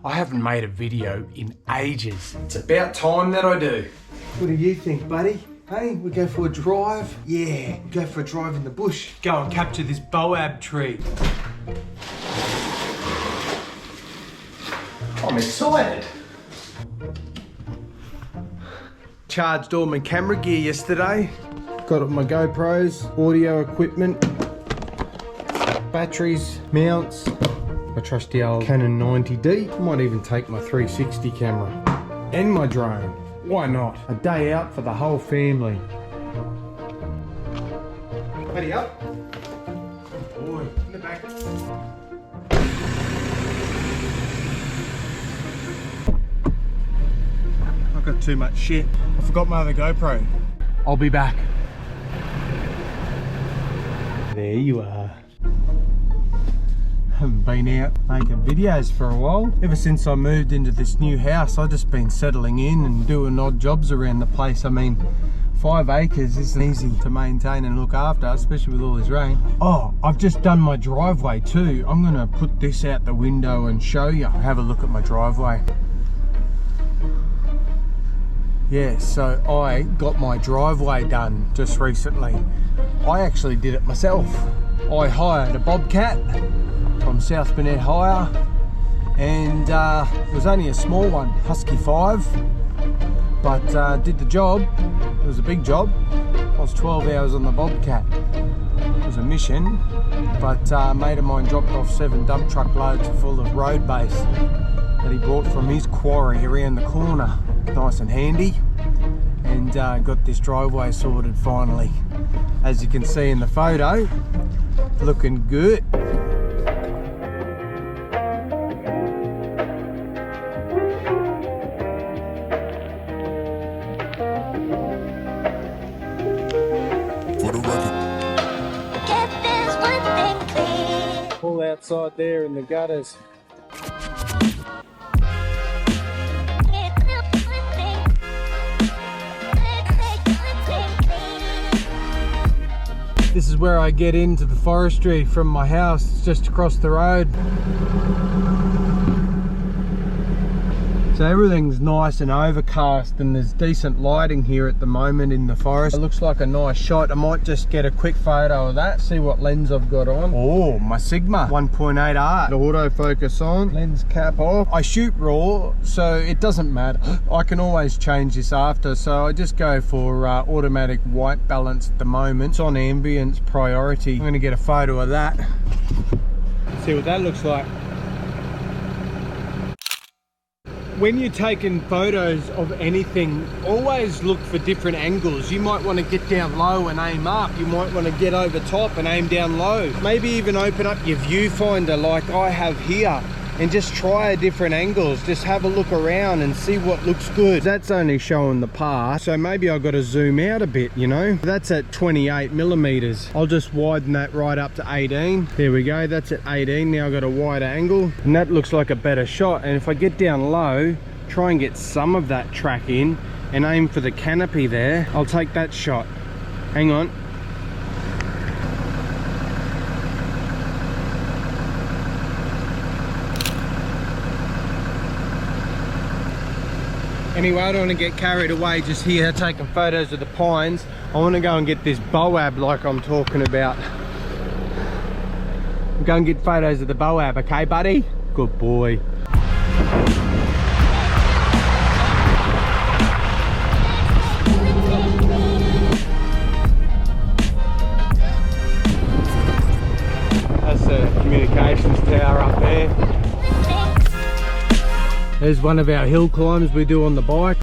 I haven't made a video in ages. It's about time that I do. What do you think, buddy? Hey, we go for a drive? Yeah, go for a drive in the bush. Go and capture this boab tree. I'm excited. Charged all my camera gear yesterday. Got my GoPros, audio equipment, batteries, mounts, my trusty old Canon 90D. Might even take my 360 camera and my drone. Why not? A day out for the whole family. Buddy up. Good boy. In the back. I've got too much shit. I forgot my other GoPro. I'll be back. There you are. Haven't been out making videos for a while. Ever since I moved into this new house, I've just been settling in and doing odd jobs around the place. I mean, 5 acres isn't easy to maintain and look after, especially with all this rain. Oh, I've just done my driveway too. I'm gonna put this out the window and show you. Have a look at my driveway. Yeah, so I got my driveway done just recently. I actually did it myself. I hired a bobcat from South Burnett Hire, and it was only a small one, Husky 5, but did the job. It was a big job. I was 12 hours on the bobcat. It was a mission, but a mate of mine dropped off 7 dump truck loads full of road base that he brought from his quarry around the corner. Nice and handy, and got this driveway sorted finally. As you can see in the photo, looking good. All outside there in the gutters. This is where I get into the forestry from my house. It's just across the road. So everything's nice and overcast, and there's decent lighting here at the moment in the forest. It looks like a nice shot. I might just get a quick photo of that, see what lens I've got on. Oh, my Sigma 1.8R. The autofocus on, lens cap off. I shoot raw, so it doesn't matter. I can always change this after, so I just go for automatic white balance at the moment. It's on ambience priority. I'm gonna get a photo of that. See what that looks like. When you're taking photos of anything, always look for different angles. You might want to get down low and aim up. You might want to get over top and aim down low. Maybe even open up your viewfinder like I have here and just try different angles. Just have a look around and see what looks good. That's only showing the path, so maybe I've got to zoom out a bit, you know. That's at 28 millimeters. I'll just widen that right up to 18. There we go, that's at 18. Now I've got a wider angle, and that looks like a better shot. And if I get down low, try and get some of that track in and aim for the canopy there, I'll take that shot. Hang on. Anyway, I don't want to get carried away just here taking photos of the pines. I want to go and get this boab like I'm talking about. Go and get photos of the boab, okay buddy? Good boy. That's the communications tower up there. There's one of our hill climbs we do on the bike.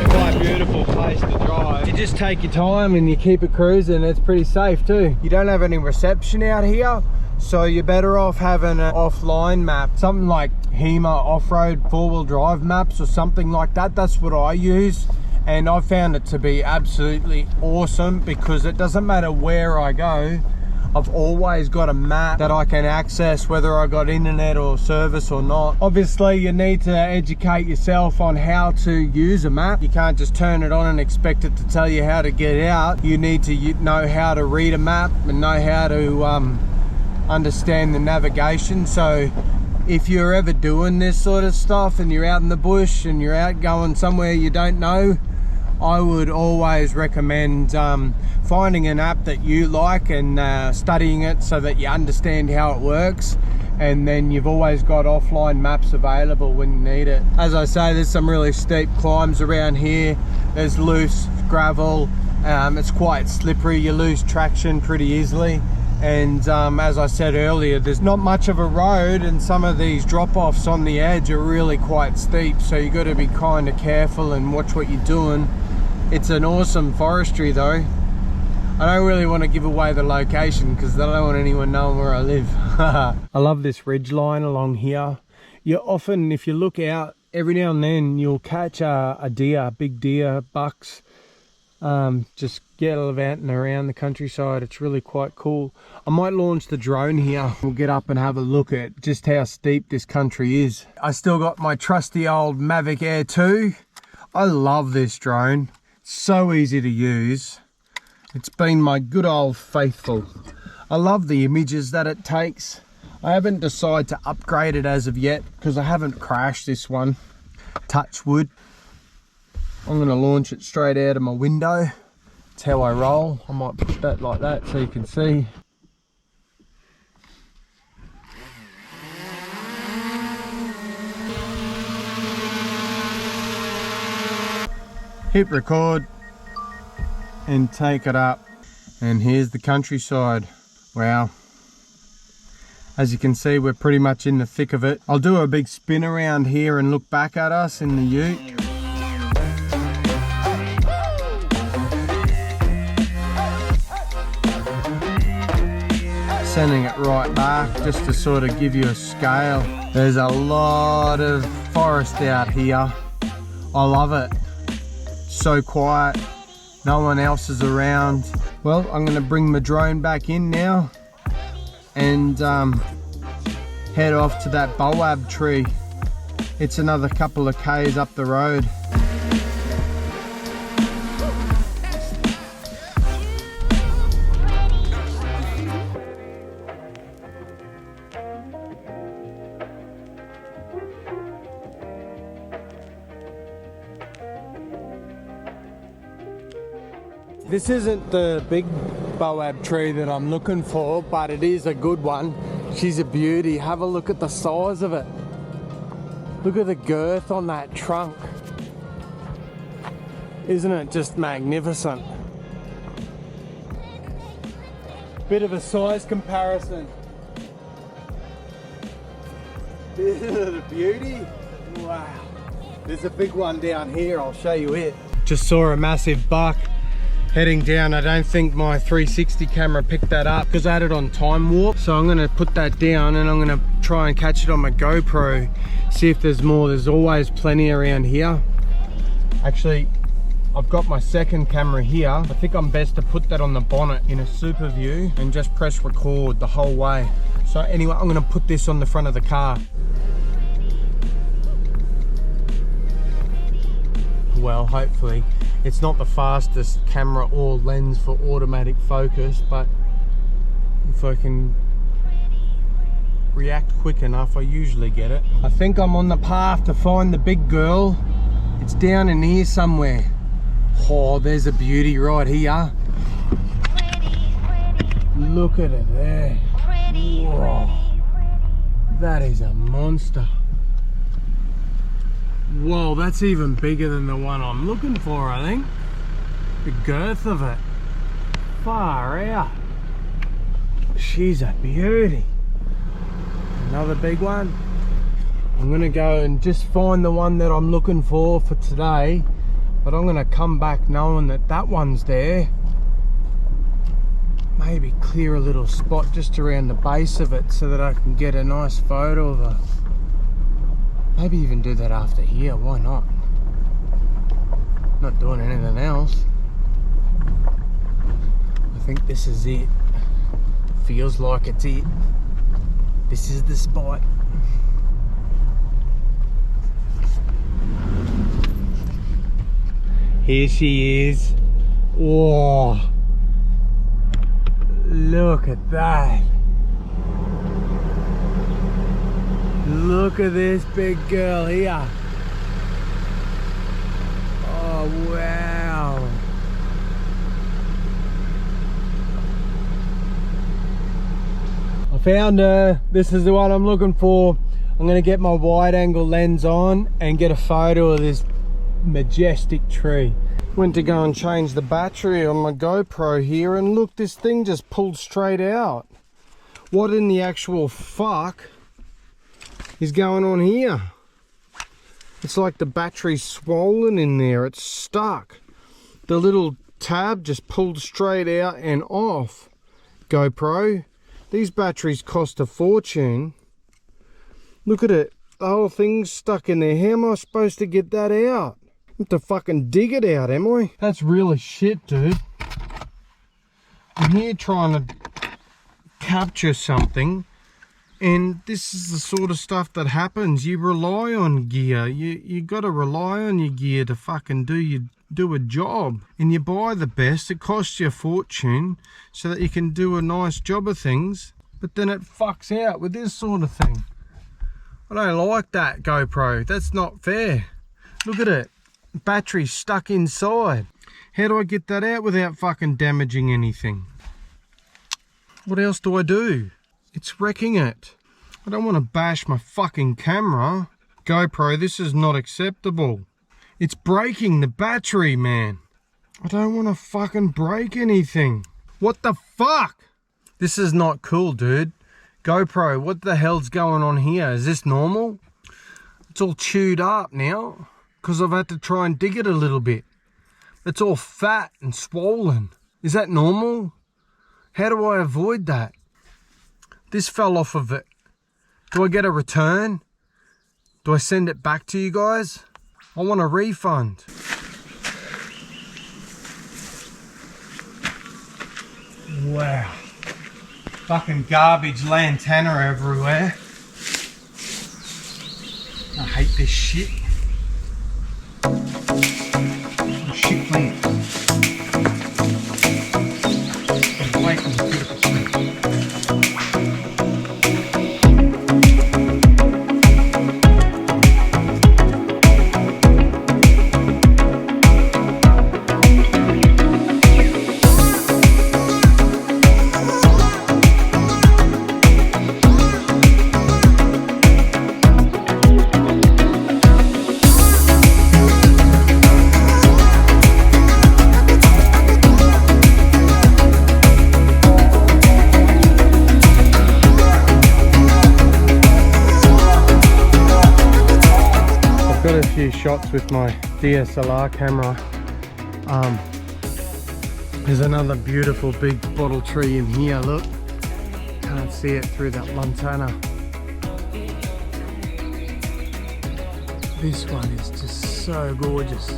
Quite a beautiful place to drive. You just take your time and you keep it cruising. It's pretty safe too. You don't have any reception out here, so you're better off having an offline map, something like HEMA off-road 4-wheel drive maps or something like that. That's what I use, and I found it to be absolutely awesome because it doesn't matter where I go, I've always got a map that I can access whether I got internet or service or not. Obviously you need to educate yourself on how to use a map. You can't just turn it on and expect it to tell you how to get out. You need to know how to read a map and know how to understand the navigation. So if you're ever doing this sort of stuff and you're out in the bush and you're out going somewhere you don't know, I would always recommend finding an app that you like and studying it so that you understand how it works, and then you've always got offline maps available when you need it. As I say, there's some really steep climbs around here. There's loose gravel. It's quite slippery. You lose traction pretty easily. And as I said earlier, there's not much of a road, and some of these drop-offs on the edge are really quite steep, so you got to be kind of careful and watch what you're doing. It's an awesome forestry though. I don't really want to give away the location because I don't want anyone knowing where I live. I love this ridge line along here. You often, if you look out, every now and then you'll catch a deer, big deer, bucks. Just gallivanting around the countryside. It's really quite cool. I might launch the drone here. We'll get up and have a look at just how steep this country is. I still got my trusty old Mavic Air 2. I love this drone. It's so easy to use. It's been my good old faithful. I love the images that it takes. I haven't decided to upgrade it as of yet because I haven't crashed this one. Touch wood. I'm going to launch it straight out of my window. That's how I roll. I might put that like that so you can see. Hit record and take it up. And here's the countryside. Wow. As you can see, we're pretty much in the thick of it. I'll do a big spin around here and look back at us in the ute. Sending it right back just to sort of give you a scale. There's a lot of forest out here. I love it. So quiet, no one else is around. Well, I'm going to bring my drone back in now and head off to that boab tree. It's another couple of k's up the road. This isn't the big boab tree that I'm looking for, but it is a good one. She's a beauty. Have a look at the size of it. Look at the girth on that trunk. Isn't it just magnificent? Bit of a size comparison. Isn't it a beauty? Wow. There's a big one down here. I'll show you it. Just saw a massive buck heading down. I don't think my 360 camera picked that up because I had it on time warp, so I'm going to put that down and I'm going to try and catch it on my GoPro, see if there's more. There's always plenty around here. Actually, I've got my second camera here. I think I'm best to put that on the bonnet in a super view and just press record the whole way. So anyway, I'm going to put this on the front of the car. Well, hopefully. It's not the fastest camera or lens for automatic focus, but if I can react quick enough, I usually get it. I think I'm on the path to find the big girl. It's down in here somewhere. Oh, there's a beauty right here. Look at it there. Whoa. That is a monster. Whoa, that's even bigger than the one I'm looking for, I think. The girth of it. Far out. She's a beauty. Another big one. I'm gonna go and just find the one that I'm looking for today, but I'm gonna come back knowing that that one's there. Maybe clear a little spot just around the base of it so that I can get a nice photo of her. Maybe even do that after here, why not? Not doing anything else. I think this is it. Feels like it's it. This is the spot. Here she is. Whoa. Look at that. Look at this big girl here. Oh, wow. I found her. This is the one I'm looking for. I'm going to get my wide angle lens on and get a photo of this majestic tree. Went to go and change the battery on my GoPro here, and look, this thing just pulled straight out. What in the actual fuck is going on here? It's like the battery's swollen in there. It's stuck. The little tab just pulled straight out and off. GoPro, these batteries cost a fortune. Look at it. The whole thing's stuck in there. How am I supposed to get that out? I have to fucking dig it out, am I? That's really shit, dude. I'm here trying to capture something, and this is the sort of stuff that happens. You rely on gear. You gotta rely on your gear to fucking do a job, and you buy the best. It costs you a fortune so that you can do a nice job of things, but then it fucks out with this sort of thing. I don't like that, GoPro. That's not fair. Look at it. Battery stuck inside. How do I get that out without fucking damaging anything? What else do I do? It's wrecking it. I don't want to bash my fucking camera. GoPro, this is not acceptable. It's breaking the battery, man. I don't want to fucking break anything. What the fuck? This is not cool, dude. GoPro, what the hell's going on here? Is this normal? It's all chewed up now because I've had to try and dig it a little bit. It's all fat and swollen. Is that normal? How do I avoid that? This fell off of it. Do I get a return? Do I send it back to you guys? I want a refund. Wow. Fucking garbage lantana everywhere. I hate this shit. Oh, shit plant. Shots with my DSLR camera. There's another beautiful big bottle tree in here, look. Can't see it through that lantana. This one is just so gorgeous.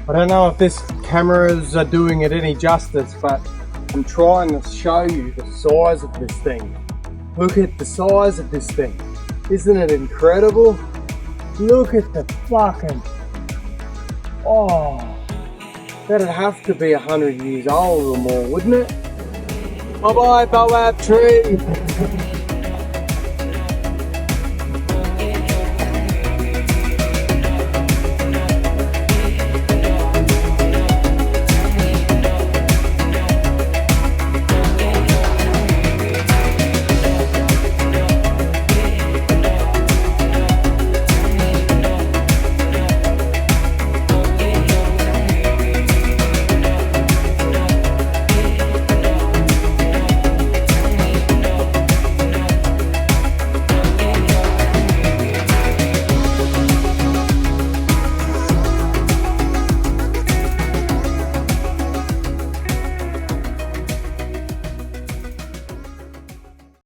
I don't know if this cameras are doing it any justice, but I'm trying to show you the size of this thing. Look at the size of this thing. Isn't it incredible? Look at the fucking... Oh, that'd have to be 100 years old or more, wouldn't it? Bye-bye, Boab tree.